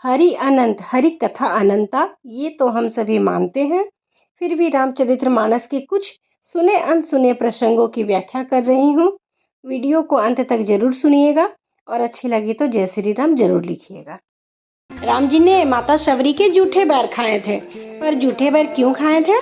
हरि अनंत, हरि कथा अनंता, ये तो हम सभी मानते हैं। फिर भी रामचरितमानस के कुछ सुने अनसुने प्रसंगों की व्याख्या कर रही हूँ। वीडियो को अंत तक जरूर सुनिएगा और अच्छी लगी तो जय श्री राम जरूर लिखिएगा। राम जी ने माता शबरी के जूठे बैर खाए थे, पर जूठे बैर क्यों खाए थे?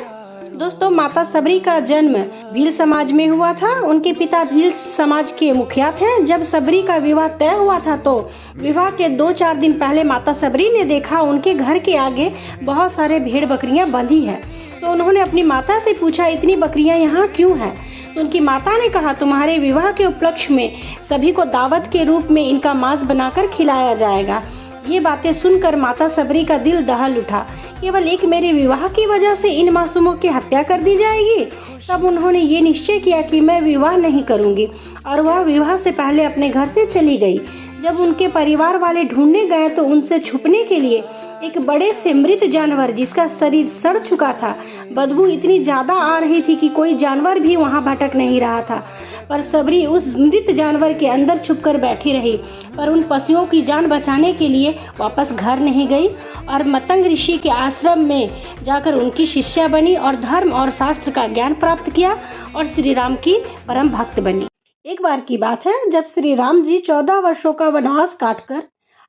दोस्तों, माता शबरी का जन्म भील समाज में हुआ था। उनके पिता भील समाज के मुखिया थे। जब शबरी का विवाह तय हुआ था तो विवाह के 2-4 दिन पहले माता शबरी ने देखा उनके घर के आगे बहुत सारे भेड़ बकरियां बंधी है। तो उन्होंने अपनी माता से पूछा, इतनी बकरियां यहाँ क्यों हैं? तो उनकी माता ने कहा, तुम्हारे विवाह के उपलक्ष्य में सभी को दावत के रूप में इनका मांस बनाकर खिलाया जाएगा। ये बातें सुनकर माता शबरी का दिल दहल उठा। केवल एक मेरे विवाह की वजह से इन मासूमों की हत्या कर दी जाएगी? तब उन्होंने ये निश्चय किया कि मैं विवाह नहीं करूंगी और वह विवाह से पहले अपने घर से चली गई। जब उनके परिवार वाले ढूंढने गए तो उनसे छुपने के लिए एक बड़े से मृत जानवर, जिसका शरीर सड़ चुका था, बदबू इतनी ज्यादा आ रही थी कि कोई जानवर भी वहां भटक नहीं रहा था। पर शबरी उस मृत जानवर के अंदर छुपकर बैठी रही, पर उन पशुओं की जान बचाने के लिए वापस घर नहीं गई और मतंग ऋषि के आश्रम में जाकर उनकी शिष्या बनी और धर्म और शास्त्र का ज्ञान प्राप्त किया और श्री राम की परम भक्त बनी। एक बार की बात है, जब श्री राम जी 14 वर्षों का वनवास काटकर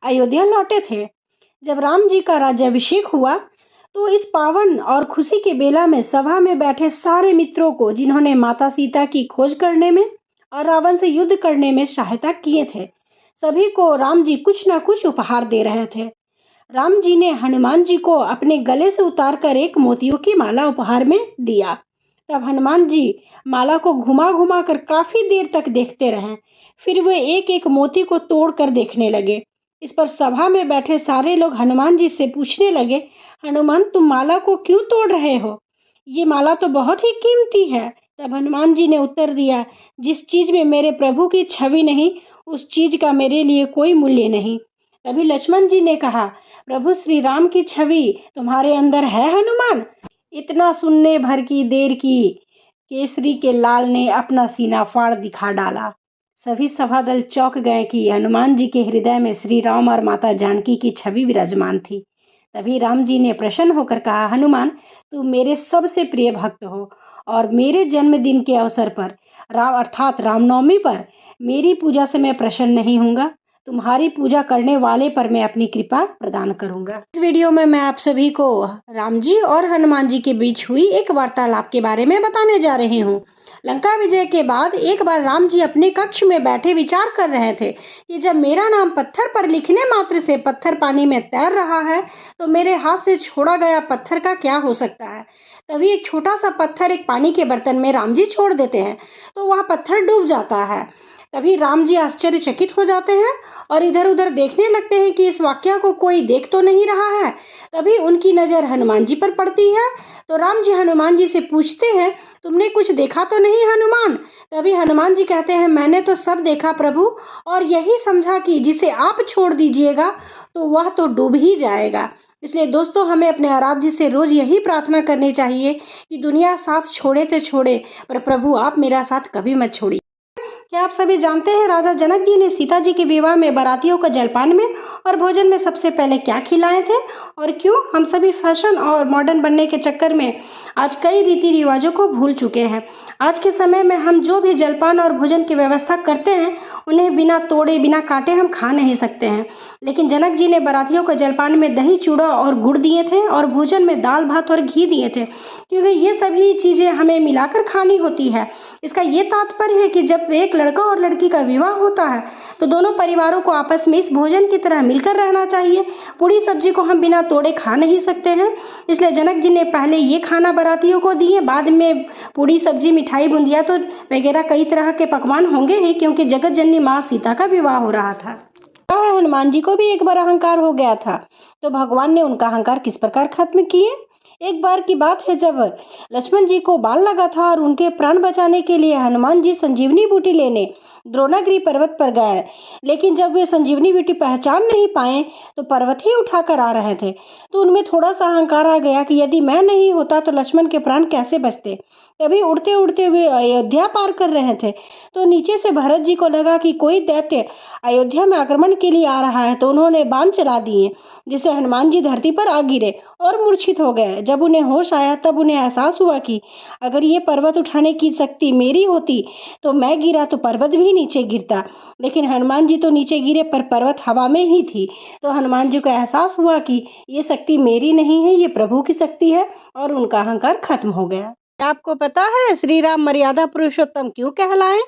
अयोध्या लौटे थे। जब राम जी का राज्याभिषेक हुआ तो इस पावन और खुशी के बेला में सभा में बैठे सारे मित्रों को, जिन्होंने माता सीता की खोज करने में और रावण से युद्ध करने में सहायता किए थे, सभी को राम जी कुछ न कुछ उपहार दे रहे थे। राम जी ने हनुमान जी को अपने गले से उतारकर एक मोतियों की माला उपहार में दिया। तब हनुमान जी माला को घुमा घुमा कर काफी देर तक देखते रहे। फिर वे एक एक मोती को तोड़ कर देखने लगे। इस पर सभा में बैठे सारे लोग हनुमान जी से पूछने लगे, हनुमान, तुम माला को क्यों तोड़ रहे हो? ये माला तो बहुत ही कीमती है। तब हनुमान जी ने उत्तर दिया, जिस चीज में मेरे प्रभु की छवि नहीं, उस चीज का मेरे लिए कोई मूल्य नहीं। तभी लक्ष्मण जी ने कहा, प्रभु श्री राम की छवि तुम्हारे अंदर है हनुमान? इतना सुनने भर की देर की केसरी के लाल ने अपना सीना फाड़ दिखा डाला। सभी सभा दल चौंक गए कि हनुमान जी के हृदय में श्री राम और माता जानकी की छवि विराजमान थी। तभी राम जी ने प्रसन्न होकर कहा, हनुमान, तुम मेरे सबसे प्रिय भक्त हो और मेरे जन्मदिन के अवसर पर, राम अर्थात रामनवमी पर, मेरी पूजा से मैं प्रसन्न नहीं होऊंगा। तुम्हारी पूजा करने वाले पर मैं अपनी कृपा प्रदान करूंगा। इस वीडियो में मैं आप सभी को राम जी और हनुमान जी के बीच हुई एक वार्तालाप के बारे में बताने जा रही हूँ। लंका विजय के बाद एक बार राम जी अपने कक्ष में बैठे विचार कर रहे थे कि जब मेरा नाम पत्थर पर लिखने मात्र से पत्थर पानी में तैर रहा है तो मेरे हाथ से छोड़ा गया पत्थर का क्या हो सकता है। तभी एक छोटा सा पत्थर एक पानी के बर्तन में राम जी छोड़ देते हैं तो वह पत्थर डूब जाता है। तभी राम जी आश्चर्यचकित हो जाते हैं और इधर उधर देखने लगते हैं कि इस वाक्या को कोई देख तो नहीं रहा है। तभी उनकी नजर हनुमान जी पर पड़ती है तो राम जी हनुमान जी से पूछते हैं, तुमने कुछ देखा तो नहीं हनुमान? तभी हनुमान जी कहते हैं, मैंने तो सब देखा प्रभु, और यही समझा कि जिसे आप छोड़ दीजिएगा तो वह तो डूब ही जाएगा। इसलिए दोस्तों, हमें अपने आराध्य से रोज यही प्रार्थना करनी चाहिए कि दुनिया साथ छोड़े तो छोड़े, पर प्रभु आप मेरा साथ कभी मत छोड़िए। क्या आप सभी जानते हैं राजा जनक जी ने सीता जी के विवाह में बारातियों को जलपान में और भोजन में सबसे पहले क्या खिलाए थे और क्यों? हम सभी फैशन और मॉडर्न बनने के चक्कर में आज कई रीति रिवाजों को भूल चुके हैं। आज के समय में हम जो भी जलपान और भोजन की व्यवस्था करते हैं उन्हें बिना तोड़े बिना काटे हम खा नहीं सकते हैं। लेकिन जनक जी ने बारातियों को जलपान में दही चूड़ा और गुड़ दिए थे और भोजन में दाल भात और घी दिए थे, क्योंकि ये सभी चीजें हमें मिलाकर खानी होती है। इसका ये तात्पर्य है कि जब एक लड़का और लड़की का विवाह होता है तो दोनों परिवारों को आपस में इस भोजन की तरह मिलकर रहना चाहिए। पूरी सब्जी को हम बिना तोड़े खा नहीं सकते हैं। इसलिए जनक जी ने पहले ये खाना बारातियों को दिए, बाद में पूरी सब्जी, मिठाई, बूंदिया तो वगैरह कई तरह के पकवान होंगे ही, क्योंकि जगत जननी माँ सीता का विवाह हो रहा था। हनुमान जी को भी एक बार अहंकार हो गया था, तो भगवान ने उनका अहंकार किस प्रकार खत्म किए? एक बार की बात है, जब लक्ष्मण जी को बाण लगा था और उनके प्राण बचाने के लिए हनुमान जी संजीवनी बूटी लेने द्रोणागिरी पर्वत पर गए, लेकिन जब वे संजीवनी बूटी पहचान नहीं पाए तो पर्वत ही उठाकर आ रहे थे। तो उनमें थोड़ा सा अहंकार आ गया कि यदि मैं नहीं होता तो लक्ष्मण के प्राण कैसे बचते। तभी उड़ते उड़ते वे अयोध्या पार कर रहे थे, तो नीचे से भरत जी को लगा कि कोई दैत्य अयोध्या में आक्रमण के लिए आ रहा है, तो उन्होंने बाण चला दिए, जिससे हनुमान जी धरती पर आ गिरे और मूर्छित हो गए। जब उन्हें होश आया तब उन्हें एहसास हुआ कि अगर ये पर्वत उठाने की शक्ति मेरी होती तो मैं गिरा तो पर्वत भी नीचे गिरता, लेकिन हनुमान जी तो नीचे गिरे पर पर्वत हवा में ही थी। तो हनुमान जी को एहसास हुआ कि ये शक्ति मेरी नहीं है, ये प्रभु की शक्ति है, और उनका अहंकार खत्म हो गया। आपको पता है श्री राम मर्यादा पुरुषोत्तम क्यों कहलाए?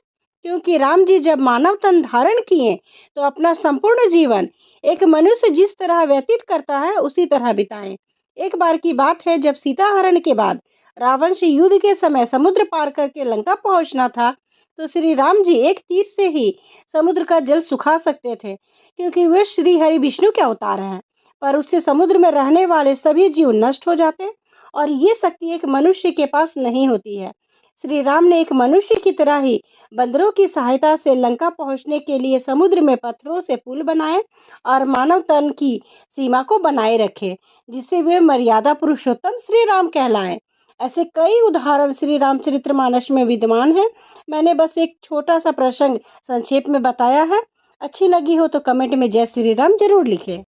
क्योंकि राम जी जब मानव तन धारण किए तो अपना संपूर्ण जीवन एक मनुष्य जिस तरह व्यतीत करता है उसी तरह बिताए। एक बार की बात है, जब सीता हरण के बाद रावण से युद्ध के समय समुद्र पार करके लंका पहुंचना था, तो श्री राम जी एक तीर से ही समुद्र का जल सुखा सकते थे, क्योंकि वे श्री हरि विष्णु के अवतार हैं। पर उससे समुद्र में रहने वाले सभी जीव नष्ट हो जाते, और ये शक्ति एक मनुष्य के पास नहीं होती है। श्री राम ने एक मनुष्य की तरह ही बंदरों की सहायता से लंका पहुंचने के लिए समुद्र में पत्थरों से पुल बनाए और मानव तन की सीमा को बनाए रखे, जिससे वे मर्यादा पुरुषोत्तम श्री राम कहलाए। ऐसे कई उदाहरण श्री रामचरितमानस में विद्यमान हैं। मैंने बस एक छोटा सा प्रसंग संक्षेप में बताया है। अच्छी लगी हो तो कमेंट में जय श्री राम जरूर लिखें।